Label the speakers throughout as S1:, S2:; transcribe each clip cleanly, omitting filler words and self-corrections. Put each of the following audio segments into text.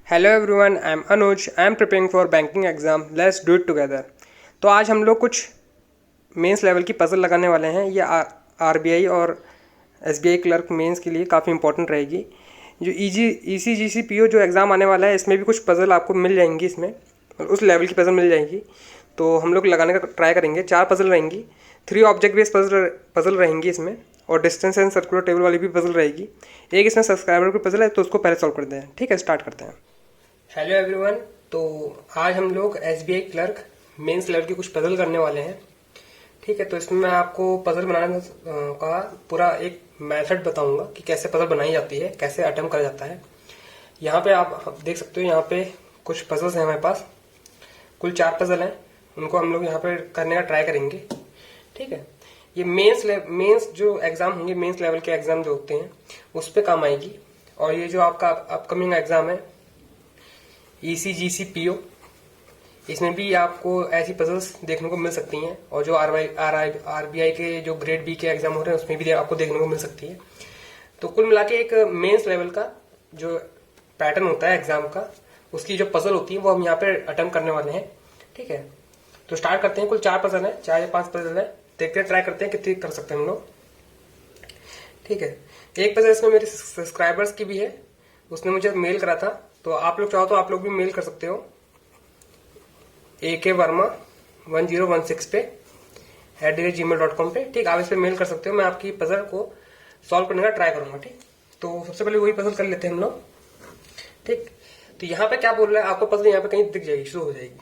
S1: Hello everyone, I am Anuj. I am preparing for banking exam. Let's do it together. तो आज हम लोग कुछ मेंस लेवल की पजल लगाने वाले हैं। ये आरबीआई और एसबीआई क्लर्क मेंस के लिए काफ़ी इंपॉर्टेंट रहेगी। जो ईसीजीसी पीओ जो एग्ज़ाम आने वाला है, इसमें भी कुछ पजल आपको मिल जाएंगी। इसमें उस लेवल की पजल मिल जाएगी, तो हम लोग लगाने का ट्राई करेंगे। 4 पजल रहेंगी, 3 ऑब्जेक्ट बेस्ड पजल रहेंगी इसमें, और डिस्टेंस एंड सर्कुलर टेबल वाली भी पजल रहेगी। एक इसमें सब्सक्राइबर की पजल है, तो उसको पहले सॉल्व करते हैं। ठीक है, स्टार्ट करते हैं। Hello everyone. तो आज हम लोग एसबीआई क्लर्क मेंस लेवल की कुछ पजल करने वाले हैं। ठीक है, तो इसमें मैं आपको पजल बनाने का पूरा एक मेथड बताऊंगा कि कैसे पजल बनाई जाती है, कैसे अटेम्प्ट करा जाता है। यहाँ पे आप देख सकते हो, यहाँ पे कुछ पजल्स हैं हमारे पास। कुल 4 पजल हैं, उनको हम लोग यहाँ पे करने का ट्राई करेंगे। ठीक है, ये मेंस जो एग्जाम होंगे, मेंस लेवल के एग्जाम जो होते हैं उस पर काम आएगी। और ये जो आपका अपकमिंग एग्जाम है ईसीजीसी पीओ, इसमें भी आपको ऐसी पजल्स देखने को मिल सकती हैं। और जो आरबीआई के जो ग्रेड बी के एग्जाम हो रहे हैं उसमें भी आपको देखने को मिल सकती है। तो कुल मिला के एक मेंस लेवल का जो पैटर्न होता है एग्जाम का, उसकी जो पजल होती है वो हम यहाँ पे अटेम्प्ट करने वाले हैं। ठीक है, तो स्टार्ट करते हैं। कुल 4 पजल है, 4 या 5 पजल है। देखते हैं, ट्राई करते हैं कितनी कर सकते हैं हम लोग। ठीक है, एक पजल इसमें मेरे सब्सक्राइबर्स की भी है, उसने मुझे मेल करा था। तो आप लोग चाहो तो आप लोग भी मेल कर सकते हो AK Verma 1016 पे @gmail.com पे। ठीक, आप इस पे मेल कर सकते हो। मैं आपकी पजल को सॉल्व करने का ट्राई करूंगा। ठीक, तो सबसे पहले वही पजल कर लेते हैं हम लोग। ठीक, तो यहाँ पे क्या बोल रहा है, आपको पजल यहाँ पे कहीं दिख जाएगी, शुरू हो जाएगी।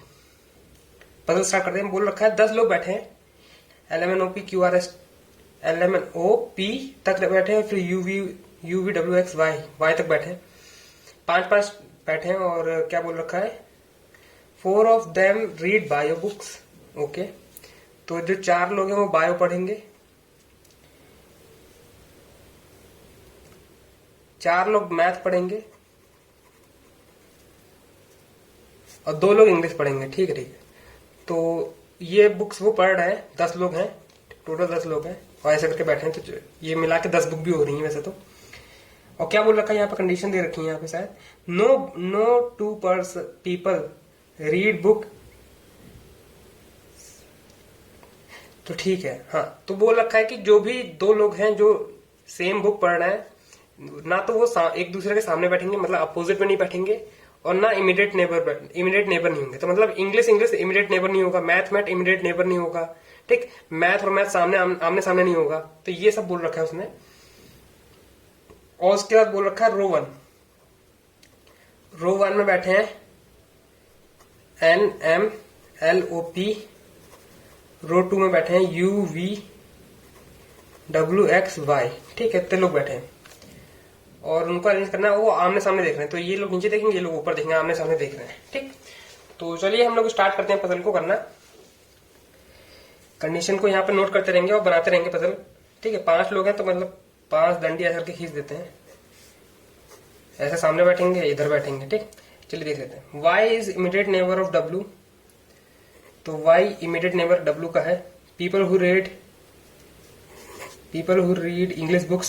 S1: पजल स्टार्ट करते हैं। बोल रखा है 10 लोग बैठे हैं, LMNOP तक बैठे हैं, फिर UVWXY तक बैठे हैं, 5 बैठे हैं। और क्या बोल रखा है, 4 of them read bio books. Okay, तो जो 4 लोग हैं वो बायो पढ़ेंगे, 4 लोग मैथ पढ़ेंगे, और 2 लोग इंग्लिश पढ़ेंगे। ठीक है, ठीक है। तो ये बुक्स वो पढ़ रहे हैं, 10 लोग हैं, टोटल 10 लोग हैं, और ऐसे करके बैठे हैं। तो ये मिला के 10 बुक भी हो रही है वैसे तो। और क्या बोल रखा है यहाँ पे, कंडीशन दे रखी है यहाँ पे शायद, नो 2 पीपल रीड बुक। तो ठीक है, हाँ, तो बोल रखा है कि जो भी 2 लोग हैं जो सेम बुक पढ़ रहे हैं, ना तो वो एक दूसरे के सामने बैठेंगे, मतलब अपोजिट में नहीं बैठेंगे, और ना इमीडिएट नेबर नहीं होंगे। तो मतलब इंग्लिश इमीडिएट नेबर नहीं होगा, मैथ इमीडिएट नेबर नहीं होगा। ठीक, मैथ और मैथ आमने सामने नहीं होगा। तो ये सब बोल रखा है उसने। और उसके बाद बोल रखा है रो वन में बैठे हैं NMLOP, रो 2 में बैठे हैं UVWXY। ठीक है, इतने लोग बैठे हैं, और उनको अरेंज करना है, वो आमने सामने देख रहे हैं। तो ये लोग नीचे देखेंगे, ये लोग ऊपर देखेंगे, आमने सामने देख रहे हैं। ठीक, तो चलिए हम लोग स्टार्ट करते हैं पजल को करना। कंडीशन को यहाँ पे नोट करते रहेंगे और बनाते रहेंगे पजल। ठीक है, 5 लोग हैं, तो मतलब 5 डंडी ऐसा करके खींच देते हैं। ऐसे सामने बैठेंगे, इधर बैठेंगे। ठीक, चलिए देख लेते हैं। Y is immediate neighbour of W। तो Y इमीडिएट नेबर W का है। People who read English book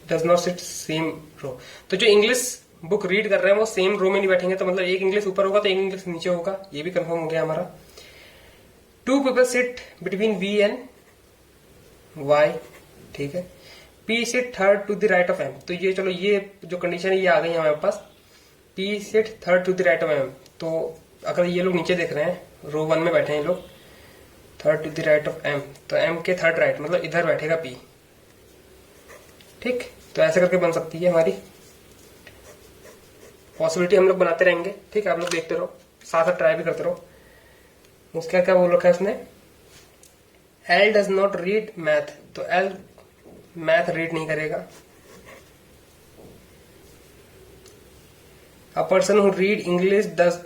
S1: does not sit same row. तो जो इंग्लिश बुक रीड कर रहे हैं वो सेम रो में नहीं बैठेंगे। तो मतलब एक इंग्लिश ऊपर होगा तो एक इंग्लिश नीचे होगा। ये भी कंफर्म हो गया हमारा। 2 people sit between V and Y। ठीक है, P sit third to the right of M। तो ये चलो, ये जो कंडीशन है ये आ गई है हमारे पास। P sit third to the right of M। तो अगर ये लोग नीचे देख रहे हैं, रो 1 में बैठे हैं ये लोग, third to the right of M, तो M के थर्ड राइट, मतलब इधर बैठेगा P। ठीक, तो ऐसे करके बन सकती है हमारी पॉसिबिलिटी। हम लोग बनाते रहेंगे। ठीक है, आप लोग देखते रहो, साथ साथ ट्राई भी करते रहो। उसका क्या बोल रखा है उसने, L does not read math. तो L मैथ रीड नहीं करेगा। A person who read English does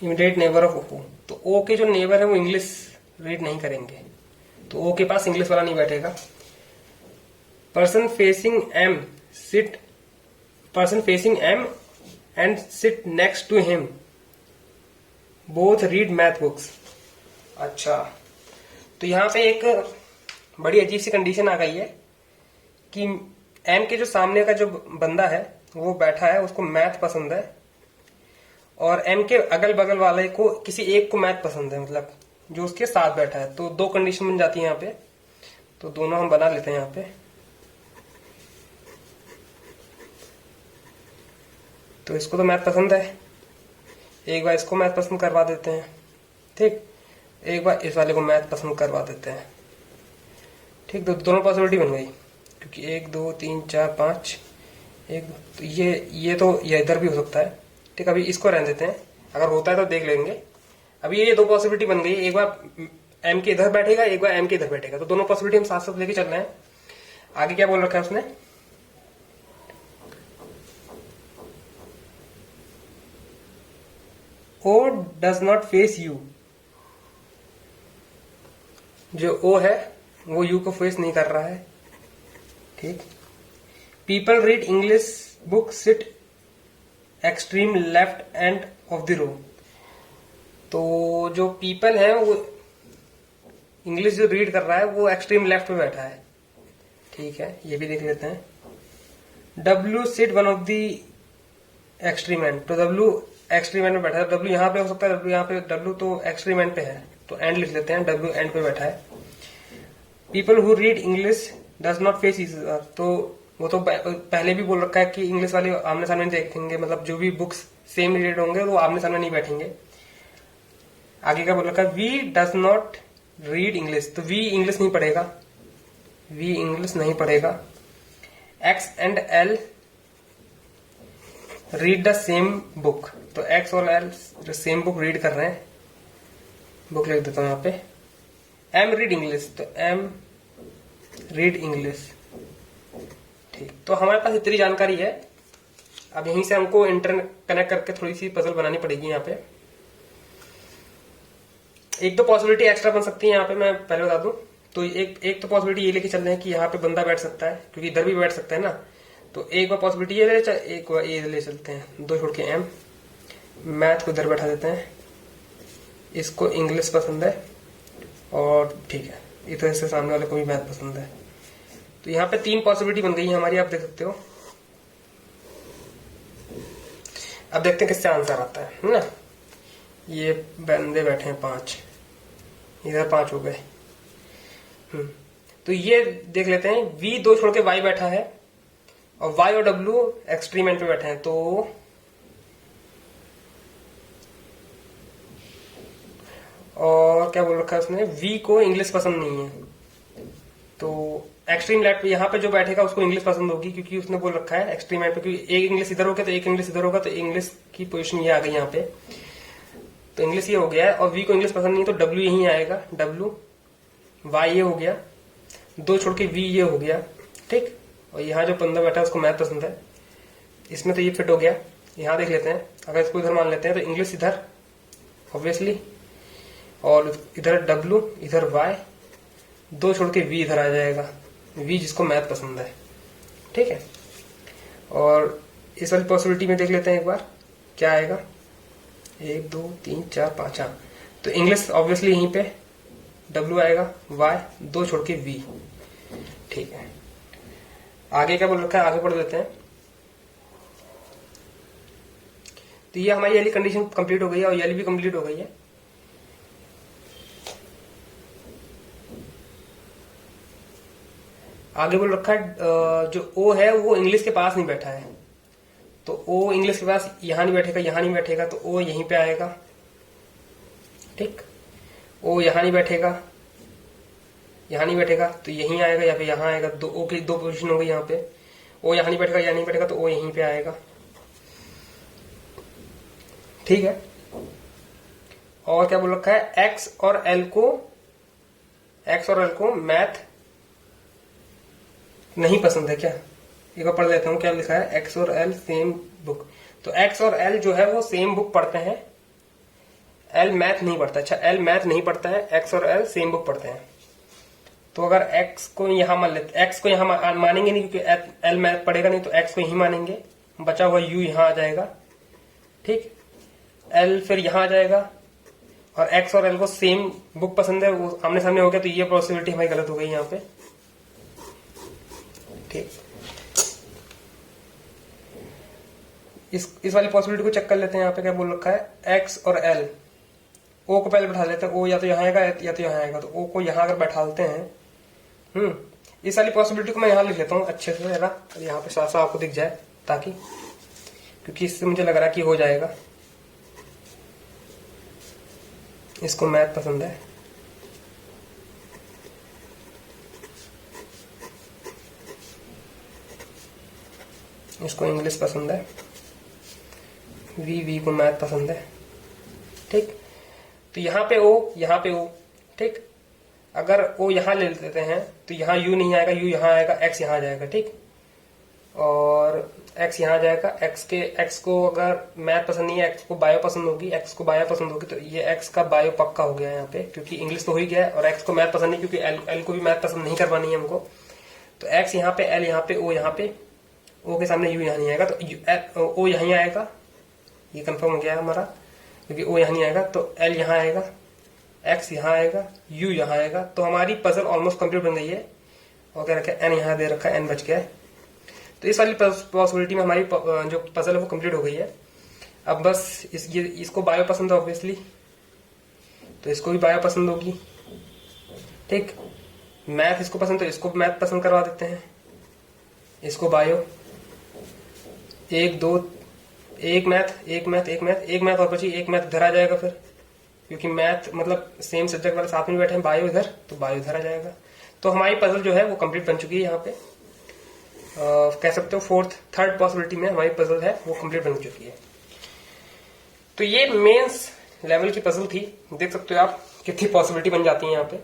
S1: immediate neighbour of O। तो O के जो नेबर है वो इंग्लिश रीड नहीं करेंगे, तो O के पास इंग्लिश वाला नहीं बैठेगा। Person facing M and sit next to him both read math books. अच्छा, तो यहां पे एक बड़ी अजीब सी कंडीशन आ गई है कि M के जो सामने का जो बंदा है वो बैठा है, उसको मैथ पसंद है, और एम के अगल बगल वाले को किसी एक को मैथ पसंद है, मतलब जो उसके साथ बैठा है। तो दो कंडीशन बन जाती है यहाँ पे, तो दोनों हम बना लेते हैं यहाँ पे। तो इसको तो मैथ पसंद है, एक बार इसको मैथ पसंद करवा देते हैं, ठीक, एक बार इस वाले को मैथ पसंद करवा देते हैं, ठीक। तो दोनों पॉसिबिलिटी बन गई, क्योंकि 1 2 3 4 5, एक तो ये तो ये इधर भी हो सकता है, ठीक। अभी इसको रहने देते हैं, अगर होता है तो देख लेंगे। अभी ये दो पॉसिबिलिटी बन गई, एक बार एम के इधर बैठेगा, एक बार एम के इधर बैठेगा, तो दोनों पॉसिबिलिटी हम साथ साथ लेके चल रहे हैं। आगे क्या बोल रखा है उसने, ओ डज नॉट फेस यू। जो ओ है वो यू को फेस नहीं कर रहा है, ठीक। People read English book sit extreme left end of the row. तो जो पीपल है वो इंग्लिश जो रीड कर रहा है वो एक्सट्रीम लेफ्ट पे बैठा है, ठीक है, ये भी देख लेते हैं। W sit one of the extreme end, तो डब्ल्यू एक्सट्रीम एंड पे बैठा है, डब्ल्यू यहाँ पे हो सकता है, डब्ल्यू यहाँ पे, डब्ल्यू तो एक्सट्रीम एंड पे है, तो एंड लिख लेते हैं, डब्ल्यू एंड पे बैठा है। People who read English does not face each other, तो वो तो पहले भी बोल रखा है कि इंग्लिश वाले आमने सामने नहीं देखेंगे, मतलब जो भी बुक्स सेम रिलेटेड होंगे वो आमने सामने नहीं बैठेंगे। आगे क्या बोल रखा है, V does not read English, तो वी इंग्लिश नहीं पढ़ेगा, वी इंग्लिश नहीं पढ़ेगा। X and L read the same book, तो एक्स और एल सेम बुक रीड कर रहे हैं, बुक लिख देता हूं यहाँ पे। एम रीड इंग्लिश, तो एम रीड इंग्लिश, ठीक। तो हमारे पास इतनी जानकारी है, अब यहीं से हमको इंटरनेट कनेक्ट करके थोड़ी सी पजल बनानी पड़ेगी। यहाँ पे एक तो पॉसिबिलिटी एक्स्ट्रा बन सकती है, यहाँ पे मैं पहले बता दूं, तो एक तो पॉसिबिलिटी ये लेके चल रहे हैं कि यहाँ पे बंदा बैठ सकता है, क्योंकि इधर भी बैठ सकता है ना, तो एक बार पॉसिबिलिटी ये एक बार ये ले चलते हैं, दो छोड़ के एम, मैथ को इधर बैठा देते हैं, इसको इंग्लिश पसंद है, और ठीक है, इधर से सामने वाले को भी मैथ पसंद है। तो यहाँ पे 3 पॉसिबिलिटी बन गई है हमारी, आप देख सकते हो। अब देखते हैं किससे आंसर आता है ना। ये बंदे बैठे हैं 5, इधर 5 हो गए। तो ये देख लेते हैं, वी 2 छोड़ के वाई बैठा है, और वाई और डब्ल्यू एक्सट्रीम एंड पे बैठे हैं, तो और क्या बोल रखा है उसने, वी को इंग्लिश पसंद नहीं है, तो एक्सट्रीम लेफ्ट पे यहाँ पे जो बैठेगा उसको इंग्लिश पसंद होगी, क्योंकि उसने बोल रखा है एक्सट्रीम लेफ्ट पे, क्योंकि एक इंग्लिश इधर होगा तो एक इंग्लिश इधर होगा, तो इंग्लिश की पोजीशन ये आ गई यहाँ पे, तो इंग्लिश ये हो गया है। और वी को इंग्लिश पसंद नहीं, तो डब्ल्यू यही आएगा, डब्ल्यू, वाई ये हो गया, 2 छोड़ के वी ये हो गया, ठीक। और यहाँ जो बंदा बैठा है उसको मैथ पसंद है, इसमें तो ये फिट हो गया। यहाँ देख लेते हैं, अगर इसको इधर मान लेते हैं तो इंग्लिश इधर ऑब्वियसली, और इधर डब्ल्यू, इधर वाई, 2 छोड़ के वी इधर आ जाएगा, वी जिसको मैथ पसंद है, ठीक है। और इस वाली पॉसिबिलिटी में देख लेते हैं एक बार क्या आएगा, 1 2 3 4 5, हाँ, तो इंग्लिश ऑब्वियसली यहीं पे डब्ल्यू आएगा, वाई 2 छोड़ के वी, ठीक है। आगे क्या बोल रखा है, आगे पढ़ लेते हैं। तो ये हमारी वाली कंडीशन कंप्लीट हो गई है, और ये भी कंप्लीट हो गई है। आगे बोल रखा है, जो ओ है वो इंग्लिश के पास नहीं बैठा है, तो ओ इंग्लिश के पास यहां नहीं बैठेगा, यहां नहीं बैठेगा, तो ओ यहीं पे आएगा, ठीक। ओ यहां नहीं बैठेगा, यहां नहीं बैठेगा, तो यहीं आएगा, या फिर यहां आएगा, दो ओ की 2 पोजीशन हो गई यहाँ पे। ओ यहां नहीं बैठेगा, यहां नहीं बैठेगा, तो ओ यहीं पे आएगा, ठीक है। और क्या बोल रखा है, एक्स और एल को मैथ नहीं पसंद है क्या, एक बार पढ़ लेता हूं क्या लिखा है, एक्स और एल सेम बुक, तो एक्स और एल जो है वो सेम बुक पढ़ते हैं, एल मैथ नहीं पढ़ता। अच्छा, एल मैथ नहीं पढ़ता है, एक्स और एल सेम बुक पढ़ते हैं, तो अगर एक्स को यहां मान लेते, एक्स को यहां मानेंगे नहीं क्योंकि एल मैथ पढ़ेगा नहीं, तो एक्स को यही मानेंगे, बचा हुआ यू यहां आ जाएगा, ठीक। एल फिर यहां आ जाएगा, और एक्स और एल को सेम बुक पसंद है, वो आमने सामने हो गया, तो ये पॉसिबिलिटी हमारी गलत हो गई यहाँ पे, ठीक। इस वाली पॉसिबिलिटी को चेक कर लेते हैं। यहाँ पे क्या बोल रखा है, एक्स और एल, ओ को पहले बैठा लेते हैं। ओ या तो यहाँ आएगा या तो यहाँ आएगा, तो ओ को यहाँ अगर बैठा लेते हैं, इस वाली पॉसिबिलिटी को मैं यहाँ लिख लेता हूँ अच्छे से जरा, यहाँ पे साफ साफ आपको दिख जाए, ताकि क्योंकि इससे मुझे लग रहा है कि हो जाएगा। इसको मैथ पसंद है, इसको इंग्लिश पसंद है, वी को मैथ पसंद है, ठीक। तो यहाँ पे ओ, यहाँ पे ओ, ठीक। अगर ओ यहाँ ले लेते हैं तो यहाँ यू नहीं आएगा, यू यहाँ आएगा, एक्स यहाँ आ जाएगा, ठीक। और एक्स यहाँ आ जाएगा, एक्स को अगर मैथ पसंद नहीं है, एक्स को बायो पसंद होगी, एक्स को बायो पसंद होगी, तो ये एक्स का बायो पक्का हो गया यहाँ पे, क्योंकि इंग्लिश तो हो ही गया है। और एक्स को मैथ पसंद नहीं, क्योंकि एल को भी मैथ पसंद नहीं करवानी है हमको। तो एक्स यहाँ पे, एल यहाँ पे, ओ यहाँ पे, ओ के सामने यू यहाँ नहीं आएगा, तो ओ यहीं आएगा, ये कंफर्म हो गया है हमारा, क्योंकि ओ यहाँ नहीं आएगा। तो एल यहाँ आएगा, एक्स यहाँ आएगा, यू यहाँ आएगा। तो हमारी पजल ऑलमोस्ट कंप्लीट बन गई है। और क्या रखा है, एन यहाँ दे रखा है, एन बच गया है। तो इस वाली पॉसिबिलिटी में हमारी जो पजल है वो कंप्लीट हो गई है। अब बस इसको बायो पसंद है ऑब्वियसली, तो इसको भी बायो पसंद होगी, ठीक। मैथ इसको पसंद, तो इसको मैथ पसंद करवा देते हैं, इसको बायो। एक मैथ और बची, एक मैथ इधर आ जाएगा फिर, क्योंकि मैथ मतलब सेम सब्जेक्ट वाले साथ में बैठे हैं, बायो इधर, तो बायो इधर आ जाएगा। तो हमारी पजल जो है वो कंप्लीट बन चुकी है। यहाँ पे कह सकते हो थर्ड पॉसिबिलिटी में हमारी पजल है वो कंप्लीट बन चुकी है। तो ये मेंस लेवल की पजल थी। देख सकते हो आप कितनी पॉसिबिलिटी बन जाती है यहाँ पे,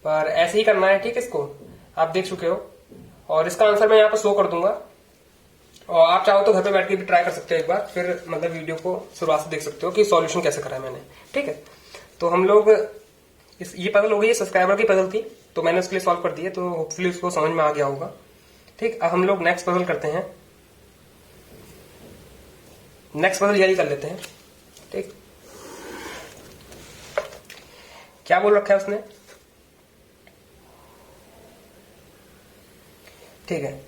S1: पर ऐसे ही करना है, ठीक है। इसको आप देख चुके हो, और इसका आंसर मैं यहाँ पर शो कर दूंगा, और आप चाहो तो घर पे बैठ के भी ट्राई कर सकते हो एक बार, फिर मतलब वीडियो को शुरुआत से देख सकते हो कि सॉल्यूशन कैसे करा है मैंने, ठीक है। तो हम लोग ये पजल हो गई, सब्सक्राइबर की पजल थी, तो मैंने उसके लिए सॉल्व कर दिया, तो होपफुली उसको समझ में आ गया होगा, ठीक। अब हम लोग नेक्स्ट पजल करते हैं, नेक्स्ट पजल यही कर लेते हैं, ठीक। क्या बोल रखा है उसने, ठीक है।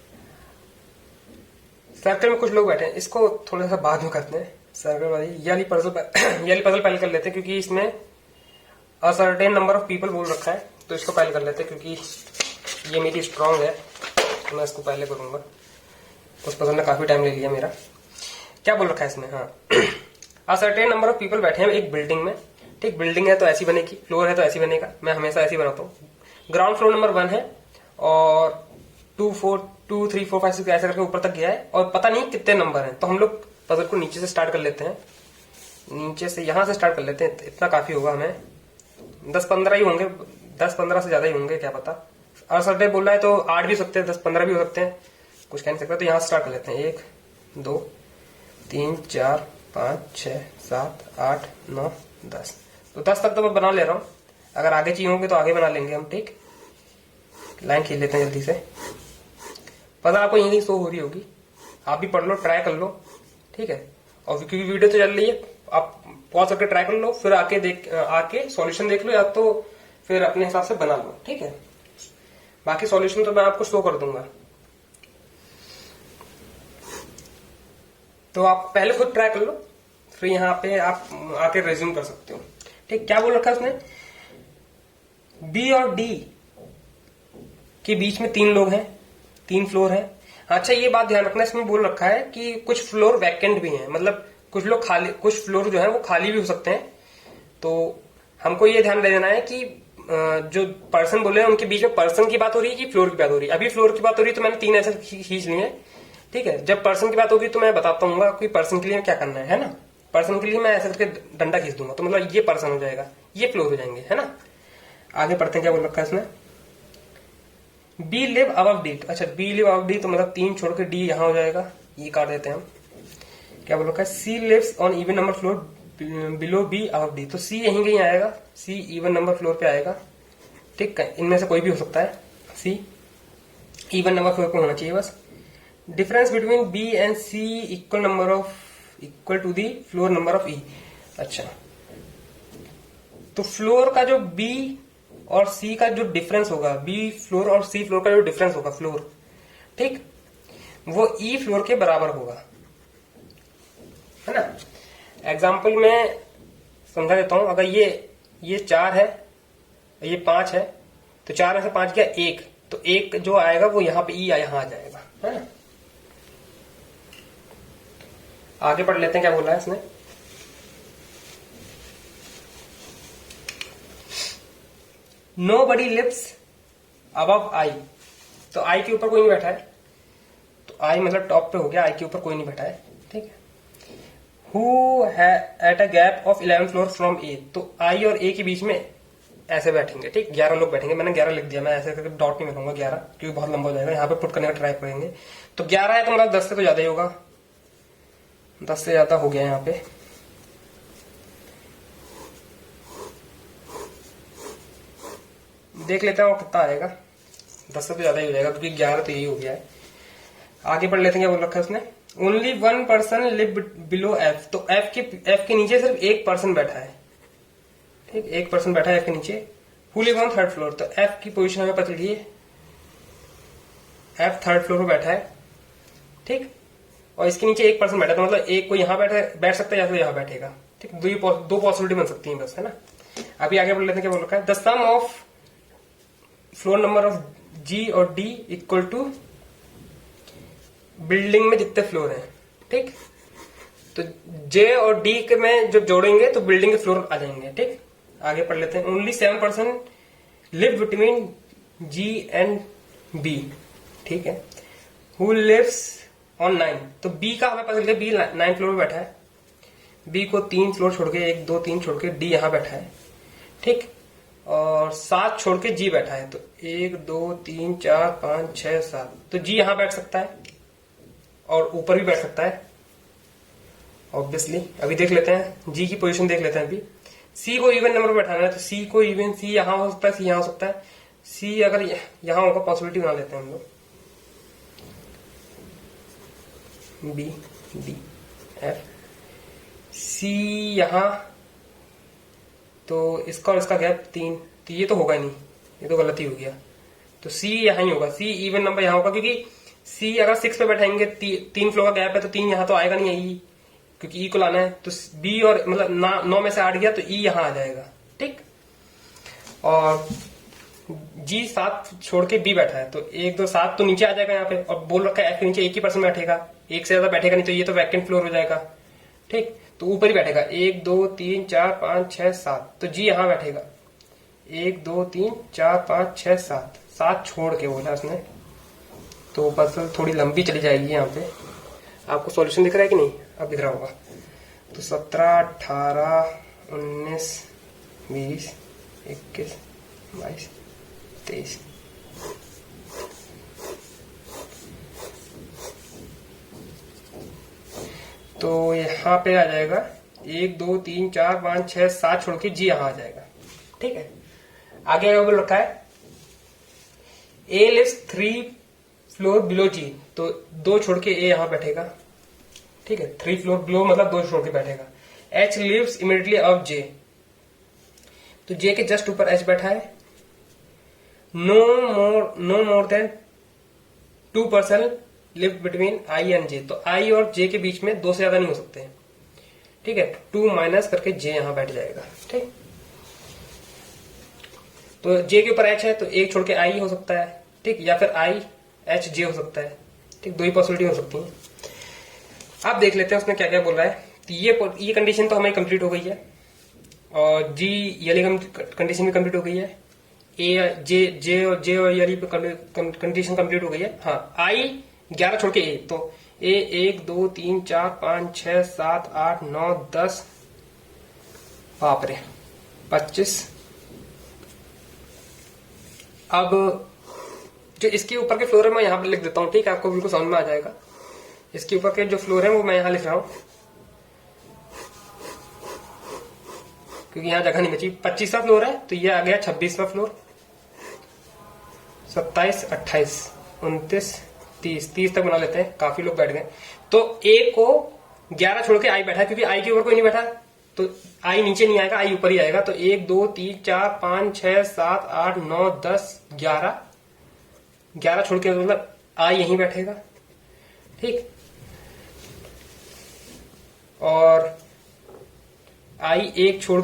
S1: सर्कल में कुछ लोग बैठे हैं, इसको थोड़ा सा बाद में करते हैं। सर्कल वाली ये पजल पहले कर लेते हैं, क्योंकि इसमें असर्टेन नंबर ऑफ पीपल बोल रखा है, तो इसको पहले कर लेते हैं, क्योंकि ये मेरी स्ट्रांग है, तो मैं इसको पहले करूंगा। उस पजल में काफी टाइम ले लिया मेरा। क्या बोल रखा है इसमें, हाँ, असर्टेन नंबर ऑफ पीपल बैठे हैं एक बिल्डिंग में, ठीक। बिल्डिंग है तो ऐसी बनेगी, फ्लोर है तो ऐसी बनेगा, मैं हमेशा ऐसी बनाता हूँ। ग्राउंड फ्लोर नंबर 1 है, और 2 3 4 5 6 ऐसे करके ऊपर तक गया है, और पता नहीं कितने नंबर हैं। तो हम लोग पजल को नीचे से स्टार्ट कर लेते हैं, नीचे से यहां से स्टार्ट कर लेते हैं। इतना काफी होगा हमें, 10-15 ही होंगे, 10-15 से ज्यादा ही होंगे, क्या पता। असरडे बोल रहा है तो 8 भी हो सकते हैं, 10-15 भी हो सकते हैं, कुछ कह नहीं सकता। तो यहां से स्टार्ट कर लेते हैं, 1 2 3 4 5 6 7 8 9 10। तो 10 तक तो मैं बना ले रहा हूं, अगर आगे चाहिए होंगे तो आगे बना लेंगे हम, ठीक। लाइन खींच लेते हैं जल्दी से। पता आपको यहीं शो हो रही होगी, आप भी पढ़ लो, ट्राई कर लो, ठीक है। और क्योंकि वीडियो तो चल रही है, आप पॉज करके ट्राई कर लो, फिर आके सॉल्यूशन देख लो, या तो फिर अपने हिसाब से बना लो, ठीक है। बाकी सॉल्यूशन तो मैं आपको शो कर दूंगा, तो आप पहले खुद ट्राई कर लो, फिर यहाँ पे आप आके रिज्यूम कर सकते हो, ठीक। क्या बोल रखा है उसने, बी और डी के बीच में 3 लोग हैं, 3 फ्लोर है। अच्छा, ये बात ध्यान रखना, इसमें बोल रखा है कि कुछ फ्लोर वैकेंट भी हैं, मतलब कुछ लोग खाली, कुछ फ्लोर जो है वो खाली भी हो सकते हैं। तो हमको ये ध्यान दे देना है कि जो पर्सन बोले हैं उनके बीच में पर्सन की बात हो रही है कि फ्लोर की बात हो रही है। अभी फ्लोर की बात हो रही है तो मैंने 3 ऐसे खींच लिए हैं, ठीक है। जब पर्सन की बात होगी तो मैं बताता हूँ कि पर्सन के लिए क्या करना है ना। पर्सन के लिए मैं ऐसे करके डंडा खींच दूंगा, तो मतलब ये पर्सन हो जाएगा, ये फ्लोर हो जाएंगे, है ना। आगे पढ़ते हैं, क्या बोल रखा है इसमें, बी लिव अबव डी। अच्छा, बी लिव अबव डी तो मतलब 3 छोड़ के डी यहां हो जाएगा, ये काट देते हैं हम। क्या बोल रखा है, C lives on even number floor below B above D. तो सी यहीं कहीं आएगा, सी इवन नंबर फ्लोर पे आएगा, ठीक है। इनमें से कोई भी हो सकता है, सी इवन नंबर फ्लोर पे होना चाहिए बस। Difference between B and C equal to the floor number of E. अच्छा, तो फ्लोर का जो बी और सी का जो डिफरेंस होगा, बी फ्लोर और सी फ्लोर का जो डिफरेंस होगा फ्लोर, ठीक, वो ई फ्लोर के बराबर होगा, है ना। एग्जाम्पल में समझा देता हूं, अगर ये 4 है, ये 5 है, तो 4 में से 5 गया 1, तो 1 जो आएगा वो यहाँ पे ई यहाँ आ जाएगा, है ना। आगे पढ़ लेते हैं क्या बोल रहा है इसने। Nobody lives above I, तो I के ऊपर कोई नहीं बैठा है, तो I मतलब टॉप पे हो गया, I के ऊपर कोई नहीं बैठा है, ठीक है। Who at a gap of 11 floors from A, तो I और A के बीच में ऐसे बैठेंगे, ठीक, 11 लोग बैठेंगे। मैंने 11 लिख दिया, मैं ऐसे करके डॉट नहीं लिखूंगा 11, क्योंकि बहुत लंबा हो जाएगा, यहाँ पे पुट करने का ट्राई करेंगे। तो 11 है तो मतलब 10 से तो ज्यादा ही होगा, 10 से ज्यादा हो गया यहाँ पे। देख लेते हैं वो कितना आएगा, 10 से तो ज्यादा ही हो जाएगा, क्योंकि 11 तो यही हो गया है। आगे पढ़ लेते हैं क्या बोल रखा है उसने। Only 1 person live below F, तो एफ के नीचे सिर्फ 1 पर्सन बैठा है, ठीक, 1 पर्सन बैठा है एफ के नीचे। Who live on 3rd floor, तो एफ की पोजीशन हमें पता चली है, एफ 3rd फ्लोर पर बैठा है, ठीक, और इसके नीचे 1 पर्सन बैठा है, तो मतलब एक कोई यहाँ बैठ सकता है या फिर यहाँ बैठेगा, ठीक, दो पॉसिबिलिटी बन सकती है बस, है ना। अभी आगे बढ़ लेते हैं क्या बोल रखा है। The sum of floor number of G और डी इक्वल टू बिल्डिंग में जितने फ्लोर हैं, ठीक, तो जे और डी के में जब जोड़ेंगे तो बिल्डिंग के फ्लोर आ जाएंगे, ठीक। आगे पढ़ लेते हैं। Only 7 person live between G and B, ठीक है। हु लिव्स ऑन 9, तो बी का हमें पता चल गया, बी 9 फ्लोर में बैठा है, बी को 3 फ्लोर छोड़ के 1 2 3 छोड़ के डी यहां बैठा है, ठीक, और 7 छोड़ के जी बैठा है, तो 1 2 3 4 5 6 7, तो जी यहां बैठ सकता है और ऊपर भी बैठ सकता है ऑब्वियसली। अभी देख लेते हैं जी की पोजीशन, देख लेते हैं। अभी सी को इवन नंबर पर बैठाना है, तो सी को इवन, सी यहां हो सकता है, सी यहां हो सकता है, सी अगर यहां होगा पॉसिबिलिटी बना लेते हैं हम लोग, बी डी एफ, सी यहां, तो इसका और इसका गैप 3, तो ये तो होगा नहीं, ये तो गलती हो गया, तो सी यहां ही होगा, सी इवन नंबर यहां होगा, क्योंकि सी अगर 6 पे बैठाएंगे, 3 फ्लोर का गैप है, तो 3 यहां तो आएगा नहीं, ई, क्योंकि ई को लाना है, तो बी और मतलब 9 में से 8 गया तो ई यहां आ जाएगा, ठीक। और जी 7 छोड़ के बी बैठा है, तो 1 2 7 तो नीचे आ जाएगा यहाँ पे, और बोल रखा है एफ के नीचे 1 ही पर्सन बैठेगा, 1 से ज्यादा बैठेगा नहीं, तो ये तो वैकेंट फ्लोर हो जाएगा, ठीक, तो ऊपर ही बैठेगा 1 2 3 4 5 6 7, तो जी यहां बैठेगा 1 2 3 4 5 6 7, 7 छोड़ के बोला उसने, तो पजल थोड़ी लंबी चली जाएगी यहाँ पे। आपको सॉल्यूशन दिख रहा है कि नहीं, अब दिख रहा होगा। तो 17 18 19 20 21 22 23, तो यहाँ पे आ जाएगा 1 2 3 4 5 6 7 छोड़ के जी यहाँ आ जाएगा, ठीक है। आगे बोल रखा है ए लिव्स 3 फ्लोर बिलो जी, तो 2 छोड़ के ए यहां बैठेगा, ठीक है, 3 फ्लोर बिलो मतलब 2 छोड़ के बैठेगा। एच लिव्स इमीडिएटली अब जे, तो जे के जस्ट ऊपर एच बैठा है। No more than 2 person live between I and J, तो आई और जे के बीच में 2 से ज्यादा नहीं हो सकते, ठीक है, 2 माइनस करके जे यहां बैठ जाएगा, ठीक। तो जे के ऊपर एच है, तो 1 छोड़ के आई हो सकता है, ठीक, या फिर आई एच जे हो सकता है, ठीक, 2 ही पॉसिबिलिटी हो सकती है। अब देख लेते हैं उसने क्या क्या बोल रहा है। तो ये कंडीशन तो हमें कंप्लीट हो गई है, और जी ये कंडीशन भी कंप्लीट हो गई है, ए जे और ये कंडीशन कंप्लीट हो गई है। हाँ, आई 11 छोड़ के ए, तो ए 1 2 3 4 5 6 7 8 9 10, बाप रे 25। अब जो इसके ऊपर के फ्लोर है मैं यहाँ पर लिख देता हूँ, ठीक है, आपको बिल्कुल समझ में आ जाएगा। इसके ऊपर के जो फ्लोर है वो मैं यहाँ लिख रहा हूँ, क्योंकि यहाँ जगह नहीं बची। 25वां फ्लोर है, तो ये आ गया 26वां फ्लोर, 27 28 29 30 तक बना लेते हैं, काफी लोग बैठ गए। तो ए को 11 छोड़ के आई बैठा है, क्योंकि आई के ऊपर कोई नहीं बैठा, तो आई नीचे नहीं आएगा, आई ऊपर ही आएगा। तो 1 2 3 4 5 6 7 8 9 10 11 छोड़ के मतलब आई यहीं बैठेगा, ठीक। और आई एक छोड़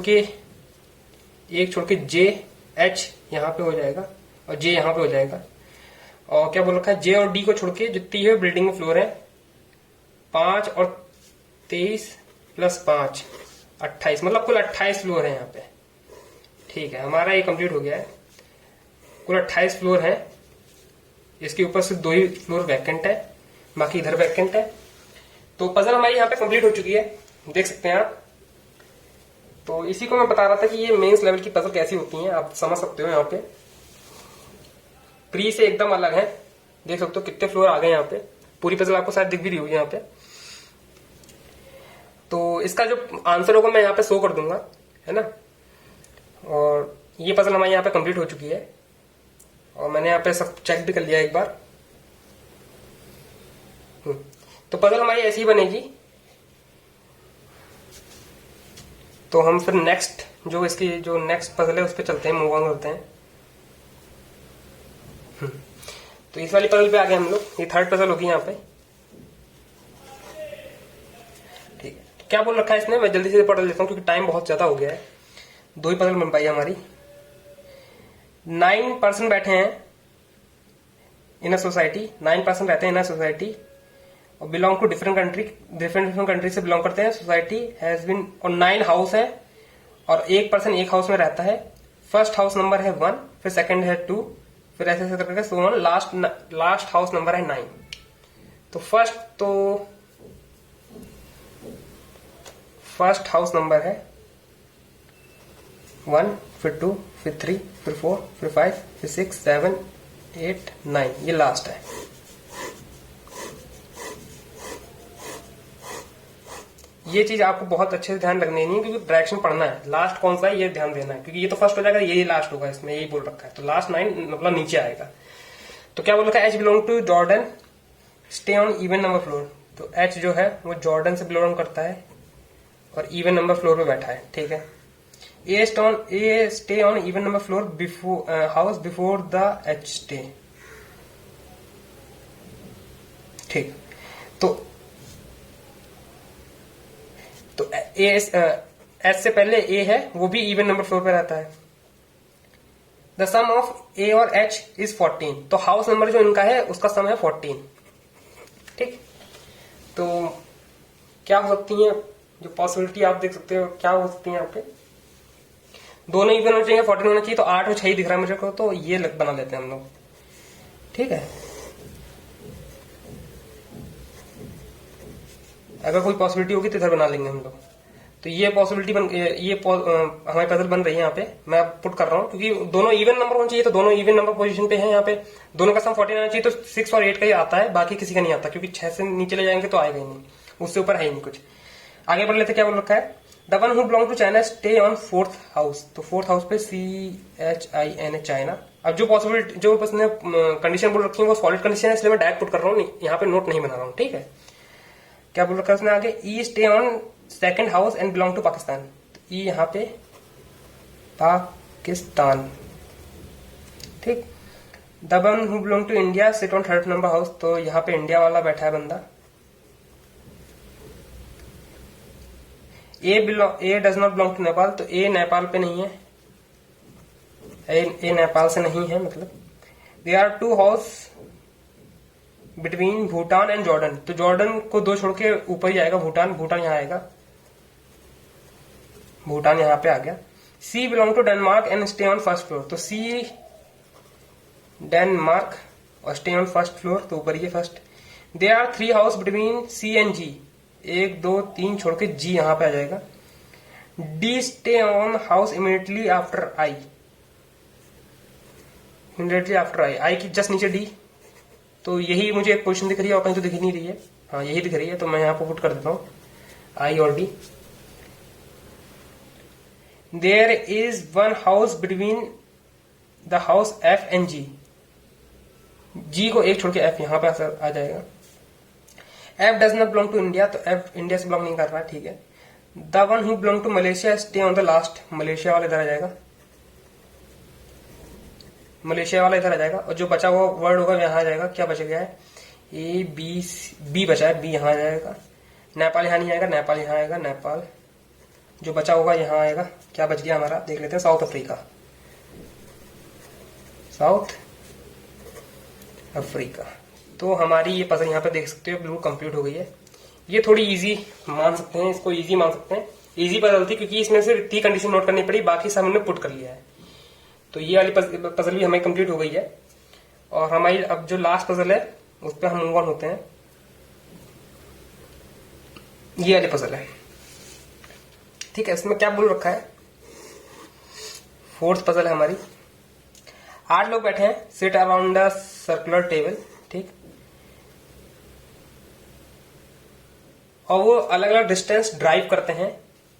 S1: के जे एच यहाँ पे हो जाएगा और जे यहाँ पे हो जाएगा। और क्या बोल रखा है, जे और डी को छोड़ के जितनी है बिल्डिंग में फ्लोर है 5 और 23 प्लस 5 28, मतलब कुल 28 फ्लोर है यहाँ पे। ठीक है, हमारा ये कंप्लीट हो गया है। कुल 28 फ्लोर है। इसके ऊपर से 2 ही फ्लोर वैकेंट है, बाकी इधर वैकेंट है। तो पजल हमारी यहाँ पे कंप्लीट हो चुकी है, देख सकते हैं आप। तो इसी को मैं बता रहा था कि ये मेंस लेवल की पजल कैसी होती हैं, आप समझ सकते हो। यहाँ पे प्री से एकदम अलग है, देख सकते हो कितने फ्लोर आ गए यहाँ पे। पूरी पजल आपको शायद दिख भी रही होगी यहाँ पे। तो इसका जो आंसर होगा मैं यहाँ पे शो कर दूंगा, है ना। और ये पजल हमारी यहाँ पे कंप्लीट हो चुकी है और मैंने यहाँ पे सब चेक भी कर लिया एक बार। तो पजल हमारी ऐसी ही बनेगी। तो हम फिर नेक्स्ट जो इसकी जो नेक्स्ट पजल है उस पर चलते हैं, मूव ऑन करते हैं। तो इस वाली पजल पे आ गए हम लोग। ये थर्ड पजल होगी यहाँ पे। ठीक है, क्या बोल रखा है इसने, मैं जल्दी से पढ़ लेता हूँ क्योंकि टाइम बहुत ज्यादा हो गया है। 2 ही पजल बन पाई हमारी। 9 पर्सन बैठे हैं इन अ सोसाइटी, 9 पर्सन रहते हैं इन अ सोसाइटी और बिलोंग टू डिफरेंट कंट्री से बिलोंग करते हैं। सोसाइटी हैज बीन, और 9 हाउस है और एक पर्सन एक हाउस में रहता है। फर्स्ट हाउस नंबर है 1, फिर सेकंड है 2, फिर ऐसे ऐसे करके so on. Last house number है 9। तो फर्स्ट हाउस नंबर है 1, फिर 2, फिर 3, फिर 4, फिर 5, फिर 6, 7, 8, 9, ये लास्ट है। ये चीज आपको बहुत अच्छे से ध्यान रखनी है क्योंकि डायरेक्शन पढ़ना है। लास्ट कौन सा है ये ध्यान देना है क्योंकि ये तो फर्स्ट हो जाएगा, यही लास्ट होगा, इसमें यही बोल रखा है। तो लास्ट 9 मतलब नीचे आएगा। तो क्या बोल रखा है, H belong to Jordan, stay on even number floor. तो एच जो है वो जॉर्डन से बिलोंग करता है और इवन नंबर फ्लोर पे बैठा है। ठीक है, A stay on even number floor before house before the H stay. ठीक, तो एच से पहले ए है, वो भी इवन नंबर फ्लोर पे रहता है। द सम ऑफ ए और एच इज 14। तो हाउस नंबर जो इनका है उसका सम है 14। ठीक, तो क्या हो सकती है जो पॉसिबिलिटी आप देख सकते हो, क्या हो सकती है आपके, दोनों इवन होना चाहिए, 14 होना चाहिए। तो 8 और 6 दिख रहा है मुझे को, तो ये बना लेते हैं हम लोग। ठीक है, अगर कोई पॉसिबिलिटी होगी तो इधर बना लेंगे हम लोग। तो ये पॉसिबिलिटी हमारी पजल बन रही है यहाँ पे। मैं पुट कर रहा हूँ क्योंकि दोनों इवन नंबर होना चाहिए, तो दोनों इवन नंबर पोजीशन पे है यहाँ पे। दोनों का सम 14 आना चाहिए, तो 6 और 8 का ही आता है, बाकी किसी का नहीं आता क्योंकि 6 से नीचे ले जाएंगे तो आएगा ही नहीं, उससे ऊपर है ही नहीं कुछ। आगे बढ़ लेते, क्या बोल रखा है, the one who belong to China stay on 4th house. तो 4th हाउस पे CHINA चाइना। अब जो पॉसिबिलिटी जो उसने कंडीशन बोल रखी है वो सॉलिड कंडीशन है, इसलिए मैं डायरेक्ट पुट कर रहा हूँ, यहाँ पे नोट नहीं बना रहा हूँ। ठीक है, क्या बोल रखा है उसने आगे, E stay on 2nd house and belong to Pakistan. तो ई यहाँ पे पाकिस्तान। ठीक, the one who belong to India sit on 3rd number house. तो यहाँ पे इंडिया वाला बैठा है बंदा। A does not belong to Nepal. तो ए नेपाल पे नहीं है, ए नेपाल से नहीं है, मतलब they are 2 house between Bhutan and Jordan. तो जॉर्डन को 2 छोड़ के ऊपर ही आएगा भूटान यहाँ आएगा, भूटान यहाँ पे आ गया। C belong to Denmark and stay on 1st floor. तो सी डेनमार्क और स्टे ऑन 1st फ्लोर, तो ऊपर ही first. They are 3 house between C and G. 1, 2, 3 छोड़ के जी यहाँ पे आ जाएगा। D stay on house immediately after I. Immediately after I की जस्ट नीचे डी। तो यही मुझे एक पोजीशन दिख रही है और कहीं तो दिख ही नहीं रही है। हाँ, यही दिख रही है, तो मैं यहाँ पर पुट कर देता हूँ आई और D. There is 1 house between the house F and G. G को 1 छोड़ के एफ यहाँ पे आ जाएगा। F does not belong to India. तो एफ इंडिया से बिलोंग नहीं कर रहा है। ठीक है, the one who belong to Malaysia stay on the last. Malaysia वाला इधर आ जाएगा, मलेशिया वाला इधर आ जाएगा। और जो बचा हुआ वर्ड होगा यहाँ आ जाएगा। क्या बच गया है, ए बी बचा है, बी यहाँ आ जाएगा। नेपाल यहाँ नहीं आएगा, नेपाल यहाँ आएगा, नेपाल जो बचा होगा यहाँ आएगा। क्या बच गया हमारा, देख लेते हैं, साउथ अफ्रीका, साउथ अफ्रीका। तो हमारी ये पजल यहाँ पे देख सकते हो बिल्कुल कंप्लीट हो गई है। ये थोड़ी इजी मान सकते हैं, इसको इजी मान सकते हैं। इजी पजल थी क्योंकि इसमें सिर्फ इतनी कंडीशन नोट करनी पड़ी, बाकी सब हमने पुट कर लिया है। तो ये वाली पजल भी हमारी कंप्लीट हो गई है। और हमारी अब जो लास्ट पजल है उस पर हम मूव ऑन होते हैं। ये वाली पजल है, ठीक है। इसमें क्या बोल रखा है, फोर्थ पजल है हमारी। 8 लोग बैठे हैं, seat around the circular table, ठीक। और वो अलग अलग डिस्टेंस ड्राइव करते हैं,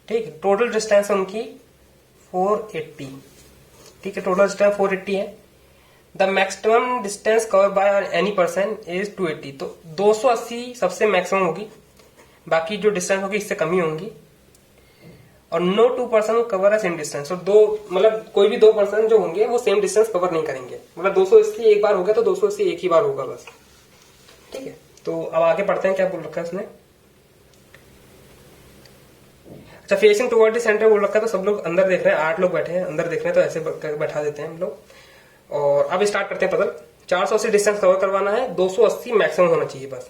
S1: ठीक। टोटल डिस्टेंस है उनकी 480, ठीक है। टोटल डिस्टेंस 480 है। The maximum distance cover by any person is 280। तो 280 सबसे मैक्सिमम होगी, बाकी जो डिस्टेंस होगी इससे कम ही होंगी। और नो 2 पर्सन कवर है सेम डिस्टेंस। और दो मतलब कोई भी 2 पर्सन जो होंगे वो सेम डिस्टेंस कवर नहीं करेंगे। मतलब 280 एक बार हो गया तो 280 एक ही बार होगा बस, ठीक है। तो अब आगे पढ़ते हैं क्या बोल रखा है इसने। अच्छा, फेसिंग टुवर्ड द सेंटर बोल रखा है, तो सब लोग अंदर देख रहे हैं। 8 लोग बैठे हैं, अंदर देख रहे हैं, तो ऐसे बैठा देते हैं हम लोग। और अब स्टार्ट करते हैं पजल। 480 डिस्टेंस कवर करवाना है, 280 मैक्सिमम होना चाहिए बस।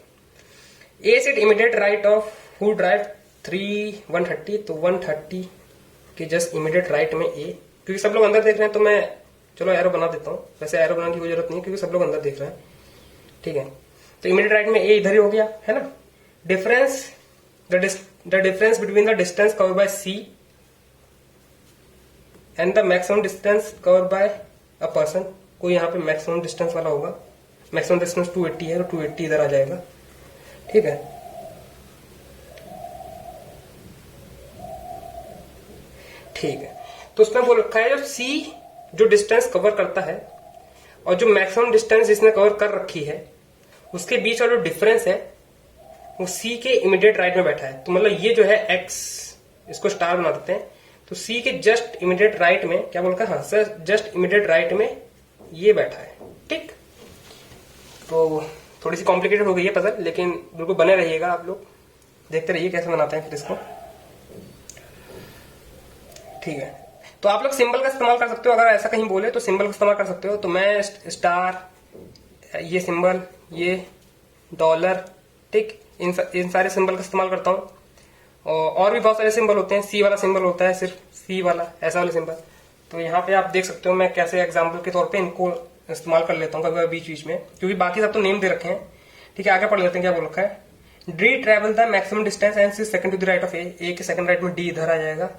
S1: A sit immediate right of who drive 130। तो 130 के जस्ट इमीडिएट राइट में ए, क्योंकि सब लोग अंदर देख रहे हैं तो मैं चलो एरो बना देता हूँ। वैसे एरो बनाने की कोई जरूरत नहीं है क्योंकि सब लोग अंदर देख रहे हैं, ठीक है। तो इमीडिएट राइट में ए इधर ही हो गया है ना। Difference, the difference between the distance cover by C and the maximum distance cover by a person. कोई यहाँ पे मैक्सिमम डिस्टेंस वाला होगा। मैक्सिमम डिस्टेंस 280 है, तो 280 इधर आ जाएगा, ठीक है। ठीक है, तो उसमें बोल रखा है जो सी जो डिस्टेंस कवर करता है और जो मैक्सिमम डिस्टेंस इसने कवर कर रखी है उसके बीच का जो डिफरेंस है वो सी के इमीडिएट राइट में बैठा है। तो मतलब ये जो है एक्स, इसको स्टार बना देते हैं। तो सी के जस्ट इमीडिएट राइट में क्या बोल रखा है, हाँ सर, जस्ट इमीडिएट राइट में ये बैठा है, ठीक। तो थोड़ी सी कॉम्प्लिकेटेड हो गई है पजल, लेकिन बिल्कुल बने रहिएगा आप लोग, देखते रहिए कैसे बनाते हैं फिर इसको, ठीक है। तो आप लोग सिंबल का इस्तेमाल कर सकते हो, अगर ऐसा कहीं बोले तो सिंबल का इस्तेमाल कर सकते हो। तो मैं स्टार, ये सिंबल, ये डॉलर, ठीक, इन सारे सिंबल का इस्तेमाल करता हूँ। और भी बहुत सारे सिंबल होते हैं। सी वाला सिंबल होता है, सिर्फ सी वाला, ऐसा वाला सिंबल। तो यहाँ पे आप देख सकते हो मैं कैसे एग्जाम्पल के तौर पे इनको इस्तेमाल कर लेता हूँ कभी बीच बीच में, क्योंकि बाकी सब तो नेम दे रखे हैं, ठीक है। आगे पढ़ लेते हैं क्या बोल रखा है। D travel the maximum distance and C second to the right of A. A के सेकंड राइट में डी इधर आ जाएगा।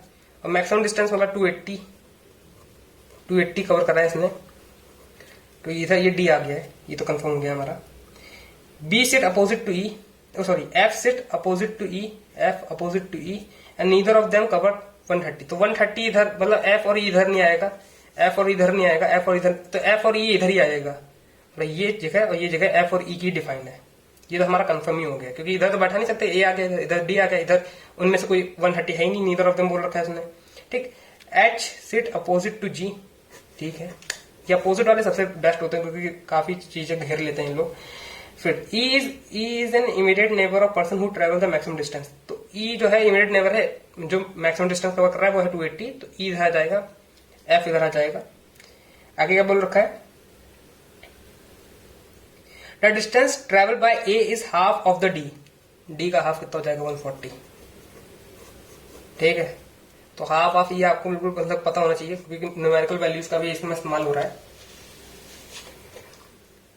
S1: और मैक्सिमम डिस्टेंस होगा 280 कवर करा है इसने, तो इधर ये डी आ गया है, ये तो कंफर्म हो गया हमारा। B sit opposite to E, sorry F sit opposite to E, F opposite to E and neither of them cover 130। तो 130 इधर, मतलब एफ और ई इधर नहीं आएगा, एफ और इधर नहीं आएगा, एफ और इधर, तो एफ और ई इधर ही आएगा। मतलब ये जगह और ये जगह एफ और ई की डिफाइंड है। ये तो हमारा कंफर्म ही हो गया, क्योंकि इधर तो बैठा नहीं सकते। ए आ गया इधर, डी आ गया इधर, उनमें से कोई 130 है ही नहीं, नीदर ऑफ देम बोल रखा है उसने, ठीक। एच सिट अपोजिट टू जी, ठीक है। ये अपोजिट वाले सबसे बेस्ट होते हैं क्योंकि काफी चीजें घेर लेते हैं इन लोग। फिर E is an immediate neighbour of person who travel the maximum distance. तो ई जो है इमीडिएट नेबर है, जो मैक्सिमम डिस्टेंस कवर कर रहा है वो है 280। तो ई इधर आ जाएगा, एफ इधर आ जाएगा। आगे क्या बोल रखा है, the distance travel bye A is half of the D. D का हाफ कितना हो जाएगा, 140, ठीक है। तो हाफ ये आपको बिल्कुल मतलब पता होना चाहिए क्योंकि न्यूमेरिकल वैल्यूज का भी इसमें इस्तेमाल हो रहा है।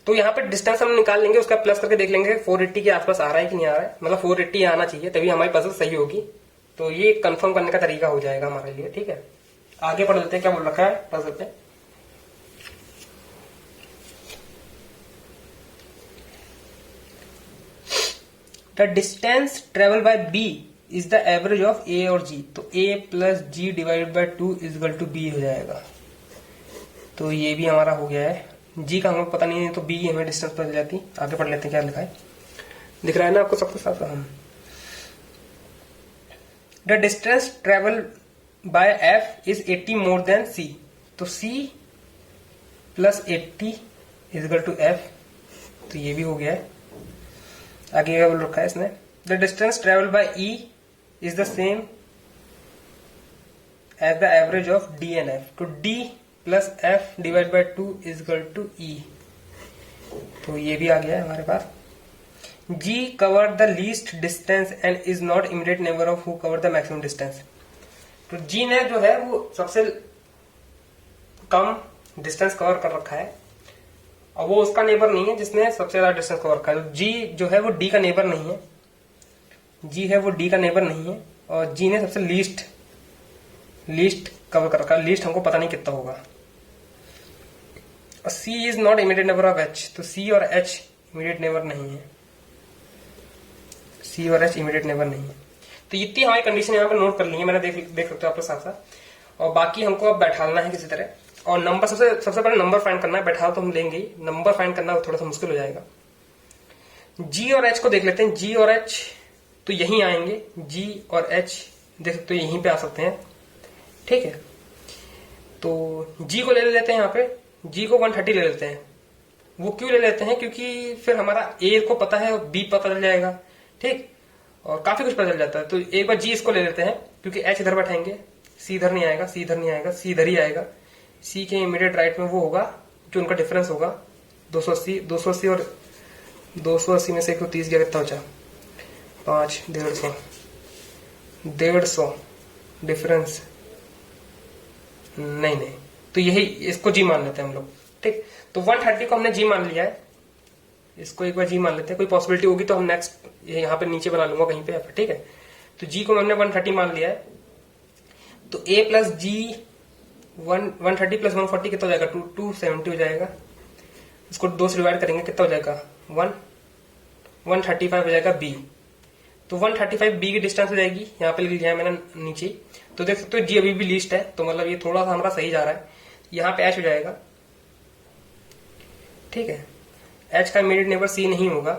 S1: तो यहाँ पे डिस्टेंस हम निकाल लेंगे, उसका प्लस करके देख लेंगे 480 के आसपास आ रहा है कि नहीं आ रहा है। मतलब 480 आना चाहिए तभी हमारी पजल सही होगी। तो ये कंफर्म करने का तरीका हो जाएगा हमारे लिए, ठीक है। आगे पढ़ लेते हैं क्या बोल रखा है पजल पे। The distance travel by B is the average of A और जी। तो A plus G divided by 2 is equal to B हो जाएगा। तो ये भी हमारा हो गया है। जी का हमको पता नहीं है तो बी हमें डिस्टेंस पता जाती। आगे पढ़ लेते हैं क्या लिखा है, दिख रहा है ना आपको सबके साथ। The distance travel by F is 80 more than C. तो C plus 80 is equal to F. तो ये भी हो गया है। आगे क्या बोल रखा है इसने, the distance travel by E is the same as the average of D and F. तो D plus F divide by 2 is equal to E. तो ये भी आ गया है हमारे पास। G covered the least distance and is not immediate neighbor of who covered the maximum distance। तो G ने जो है वो सबसे कम डिस्टेंस कवर कर रखा है और वो उसका नेबर नहीं है जिसने सबसे ज्यादा डिस्टेंस कवर रखा है। तो G जो है वो D का नेबर नहीं है, G है वो D का नेबर नहीं है और G ने सबसे लीस्ट कवर कर रखा है। लीस्ट हमको पता नहीं कितना होगा। और C is not immediate neighbour of H। तो C और H इमीडिएट नेबर नहीं है, C और H इमीडिएट नेबर नहीं है। तो इतनी हमारी कंडीशन यहाँ पर नोट कर ली है मैंने, देख सकते हो आप लोग साथ साथ। और बाकी हमको अब बैठालना है किसी तरह। और नंबर सबसे पहले नंबर फाइंड करना है। बैठा तो हम लेंगे ही, नंबर फाइंड करना थोड़ा सा मुश्किल हो जाएगा। G और H को देख लेते हैं। G और H तो यहीं आएंगे, G और H देख सकते हो यहीं पे आ सकते हैं, ठीक है। तो G को ले लेते हैं यहाँ पे, G को 130 ले लेते हैं। वो क्यों ले लेते हैं? क्योंकि फिर हमारा A को पता है, B पता चल जाएगा, ठीक, और काफी कुछ पता चल जाता है। तो एक बार G इसको ले लेते हैं क्योंकि H इधर बैठाएंगे, C इधर नहीं आएगा, C इधर नहीं आएगा, C इधर ही आएगा। C के इमीडिएट राइट में वो होगा जो उनका डिफरेंस होगा 280 और 280 में से 130 गया, कितना बचा? 5, 150 डिफरेंस नहीं। तो यही इसको G मान लेते हैं हम लोग, ठीक। तो 130 को हमने G मान लिया है, इसको एक बार G मान लेते हैं। कोई पॉसिबिलिटी होगी तो हम नेक्स्ट यहाँ पे नीचे बना लूंगा कहीं पे, ठीक है। तो G को हमने 130 मान लिया है। तो A प्लस G 130 प्लस 140 कितना हो जाएगा? 270 हो जाएगा। इसको 2 से डिवाइड करेंगे, कितना हो जाएगा? 135 हो जाएगा B। तो 135 B की डिस्टेंस हो जाएगी, यहाँ पे लिख लिया है मैंने नीचे। तो देख सकते हो G अभी भी लीस्ट है, तो मतलब ये थोड़ा सा हमारा सही जा रहा है। यहाँ पे H हो जाएगा, ठीक है। H का इमीडिएट नेबर C नहीं होगा,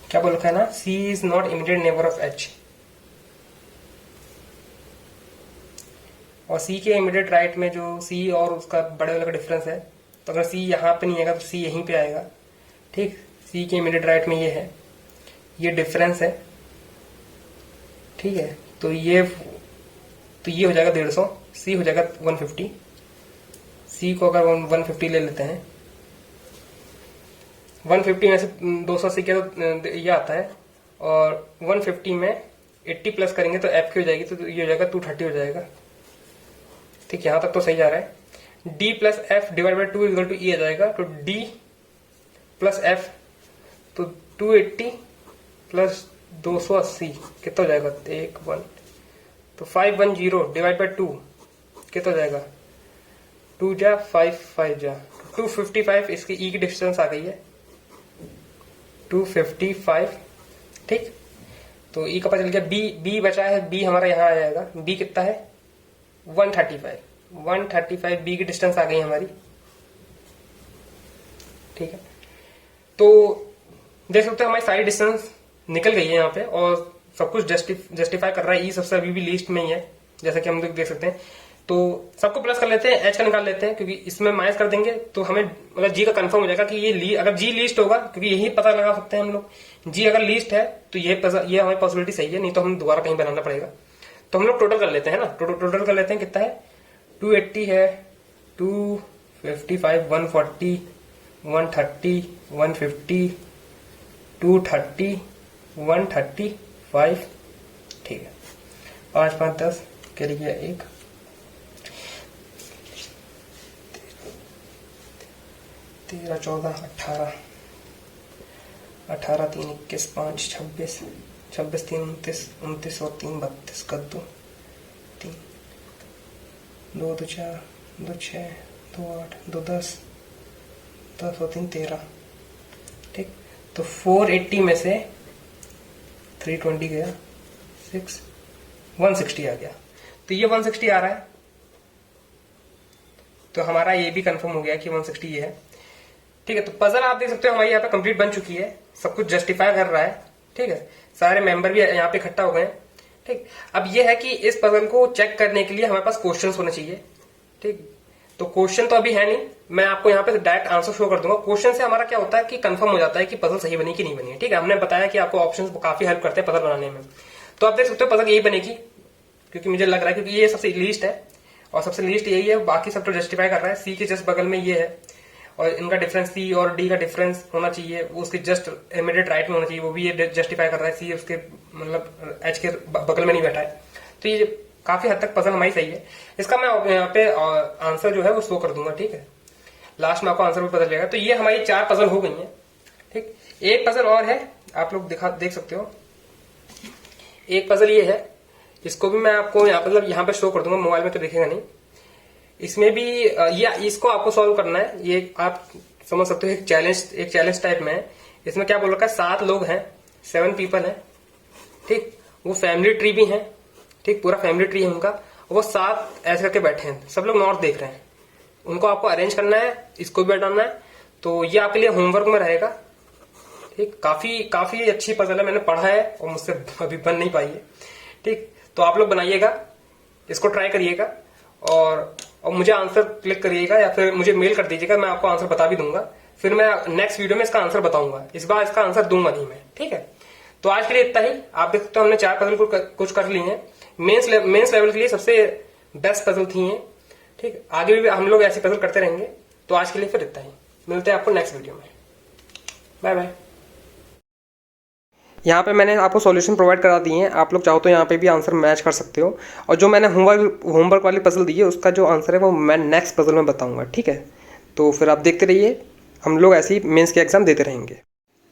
S1: क्या बोल रखा है ना? C is not immediate neighbour of H। और C के इमीडिएट राइट में जो C और उसका बड़े वाले का डिफरेंस है, तो अगर C यहाँ पे नहीं आएगा तो C यहीं पे आएगा, ठीक। C के इमीडिएट राइट में ये है, ये डिफरेंस है, ठीक है। तो ये हो जाएगा 150, C हो जाएगा 150। C को अगर 150 ले लेते हैं, 150 में से 280 के तो ये आता है, और 150 में 80 प्लस करेंगे तो F की हो जाएगी, तो ये हो जाएगा 230 हो जाएगा, ठीक। यहाँ तक तो सही जा रहा है। D plus F divide by 2 equal to E आ जाएगा। तो D प्लस एफ तो 280 प्लस 280 कितना हो जाएगा? 1 तो 510 डिवाइड बाई 2 कितना हो जाएगा? 2 जा 5 जा 255। इसकी E की डिस्टेंस आ गई है 255, ठीक। तो E का पता चल गया। B बचा है, B हमारा यहाँ आ जाएगा। B कितना है? 135 B की डिस्टेंस आ गई हमारी, ठीक है। तो देख सकते हो हमारी सारी डिस्टेंस निकल गई है यहाँ पे, और सब कुछ जस्टिफाई कर रहा है। E सबसे अभी भी लिस्ट में ही है, जैसा कि हम लोग देख सकते हैं। तो सबको प्लस कर लेते हैं, H का निकाल लेते हैं, क्योंकि इसमें माइनस कर देंगे तो हमें मतलब G का कंफर्म हो जाएगा कि ये अगर G लिस्ट होगा, क्योंकि यही पता लगा सकते हैं हम लोग, G अगर लिस्ट है तो ये हमारी पॉसिबिलिटी सही है, नहीं तो हम दोबारा कहीं बनाना पड़ेगा। तो हम लोग टोटल कर लेते हैं ना, टोटल कर लेते हैं। कितना है? 280 है, 255, 140, 130, 150, 230, 135, ठीक है। 5 5 10 कैरी गया 1, 13 14 18 18 3 21 5 26 26 3 29 और 3 32 कर दो। 3 2 2 4 2 6 2 8 2 10 10 और 3 13, ठीक। तो 480 में से 320 गया 6, 160 आ गया। तो ये 160 आ रहा है, तो हमारा ये भी कंफर्म हो गया कि 160 ये है, ठीक है। तो पजल आप देख सकते हो हमारी यहाँ पे कंप्लीट बन चुकी है, सब कुछ जस्टिफाई कर रहा है, ठीक है। सारे मेंबर भी यहाँ पे इकट्ठा हो गए, ठीक। अब ये है कि इस पजल को चेक करने के लिए हमारे पास क्वेश्चंस होने चाहिए, ठीक। तो क्वेश्चन तो अभी है नहीं, मैं आपको यहाँ पे डायरेक्ट आंसर शो कर दूंगा। क्वेश्चन से हमारा क्या होता है कि कंफर्म हो जाता है कि पजल सही बनी कि नहीं बनी है। ठीक है, हमने बताया कि आपको ऑप्शंस काफी हेल्प करते हैं पजल बनाने में। तो आप देख सकते हो पजल यही बनेगी, क्योंकि मुझे लग रहा है, क्योंकि ये सबसे लीस्ट है और सबसे लीस्ट यही है, बाकी सब तो जस्टिफाई कर रहा है। सी के जस्ट बगल में ये है और इनका डिफरेंस सी और डी का डिफरेंस होना चाहिए, उसके जस्ट इमीडिएट राइट में होना चाहिए, वो भी ये जस्टिफाई कर रहा है। सी उसके मतलब एच के बगल में नहीं बैठा है। तो ये काफी हद तक पजल हमारी सही है। इसका मैं यहाँ पे आंसर जो है वो शो कर दूंगा। ठीक है, लास्ट में आपको आंसर भी पता चलेगा। तो ये हमारी 4 पजल हो गई है। ठीक, एक पजल और है, आप लोग देख सकते हो। एक पजल ये है, इसको भी मैं आपको यहाँ पे शो कर दूंगा, मोबाइल में तो दिखेगा नहीं। इसमें भी ये इसको आपको सॉल्व करना है। ये आप समझ सकते हो एक चैलेंज टाइप में है। इसमें क्या बोल रखा है, 7 लोग हैं, 7 पीपल हैं। ठीक, वो फैमिली ट्री भी है। ठीक, पूरा फैमिली ट्री है उनका, वो 7 ऐसे करके बैठे हैं, सब लोग नॉर्थ देख रहे हैं। उनको आपको अरेंज करना है, इसको भी बैठाना है। तो ये आपके लिए होमवर्क में रहेगा। ठीक, काफी अच्छी पजल है, मैंने पढ़ा है और मुझसे अभी बन नहीं पाई है। ठीक, तो आप लोग बनाइएगा, इसको ट्राई करिएगा और मुझे आंसर क्लिक करिएगा या फिर मुझे मेल कर दीजिएगा, मैं आपको आंसर बता भी दूंगा। फिर मैं नेक्स्ट वीडियो में इसका आंसर बताऊंगा। इस बार इसका आंसर दूंगा नहीं मैं। ठीक है, तो आज के लिए इतना ही। आप देख सकते हो हमने 4 पजल कुछ कर ली हैं। मेंस लेवल के लिए सबसे बेस्ट पजल थी हैं। ठीक, आगे भी हम लोग ऐसी पजल करते रहेंगे। तो आज के लिए फिर इतना ही, मिलते हैं आपको नेक्स्ट वीडियो में। Bye bye. यहाँ पे मैंने आपको सॉल्यूशन प्रोवाइड करा दिए हैं, आप लोग चाहो तो यहाँ पे भी आंसर मैच कर सकते हो। और जो मैंने होमवर्क वाली पजल दी है उसका जो आंसर है वो मैं नेक्स्ट पजल में बताऊंगा। ठीक है, तो फिर आप देखते रहिए, हम लोग ऐसे ही मेंस के एग्जाम देते रहेंगे।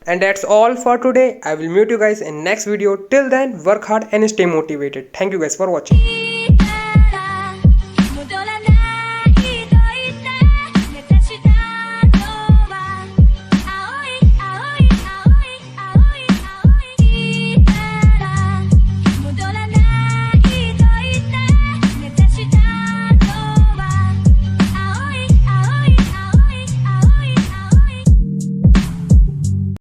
S1: And that's all for today. I will meet you guys in next video. Till then work hard and stay motivated. Thank you guys for watching.